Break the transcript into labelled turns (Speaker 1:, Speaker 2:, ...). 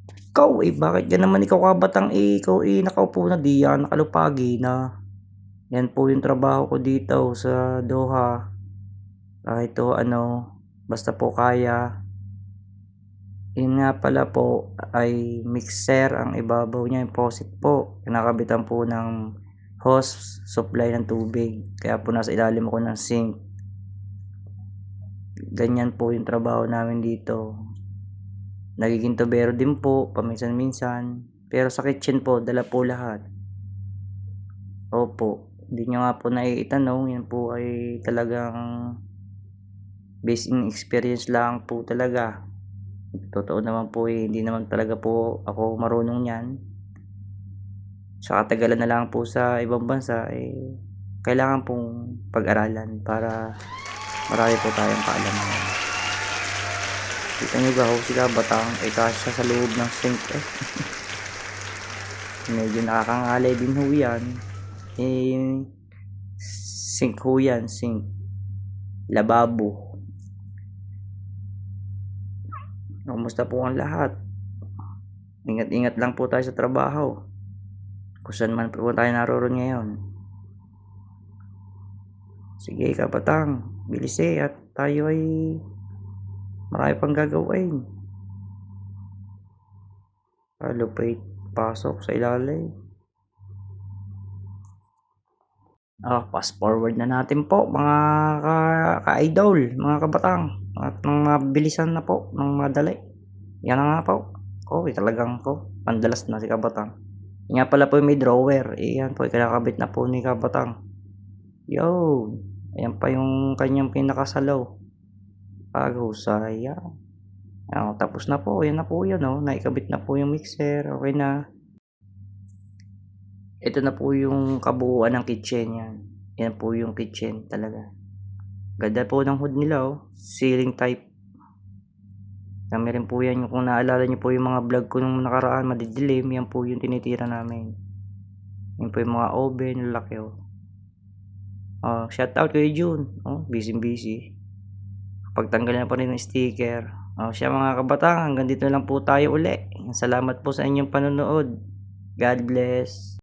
Speaker 1: Ikaw bakit ka naman ikaw kabatang ikaw nakaupo na diyan, nakalupagi na. Yan po yung trabaho ko dito sa Doha. Kahit ano, basta po kaya. Yun nga pala po ay mixer ang ibabaw niya, yung faucet po. Kinakabitan po ng hose supply ng tubig. Kaya po nasa ilalim ako ng sink. Ganyan po yung trabaho namin dito. Nagiging tubero din po paminsan-minsan. Pero sa kitchen po, dala po lahat. Opo, hindi nyo nga po naiitanong, yan po ay talagang based in experience lang po talaga. Totoo naman po hindi naman talaga po ako marunong yan. Sa katagalan na lang po sa ibang bansa, kailangan pong pag-aralan para marami po tayong kaalaman. Kita nyo ba, si Kabatang ay kasya sa loob ng sink medyo nakakangalay din ho yan. Sink ho yan, sink. Lababo. Kumusta po ang lahat? Ingat-ingat lang po tayo sa trabaho. Kung saan man po tayo naroon ngayon. Sige Kabatang, bilis at tayo ay marami pang gagawin. Lupit, pasok sa ilalim. Fast forward na natin po mga ka-idol, mga Kabatang. At mga bilisan na po, ng madali. Yan na nga po. Okay, talagang po. Pandalas na si Kabatang. Yan pala po may drawer. Yan po, kinakabit na po ni Kabatang. Yo, ayan pa yung kanyang pinakasalaw. Paghusay. Yan. Tapos na po. Yan na po yun. Naikabit na po yung mixer. Okay na. Ito na po yung kabuuan ng kitchen yan. Yan po yung kitchen talaga. Ganda po ng hood nila ceiling type. Kami rin po yan, kung naalala nyo po yung mga vlog ko nung nakaraan, madidilim, yan po yung tinitira namin. Yan po yung mga oven, lalaki shout out kay June. Busy. Pagtanggal na pa rin ng sticker. Siya mga Kabatang, hanggang dito lang po tayo uli. Salamat po sa inyong panonood. God bless.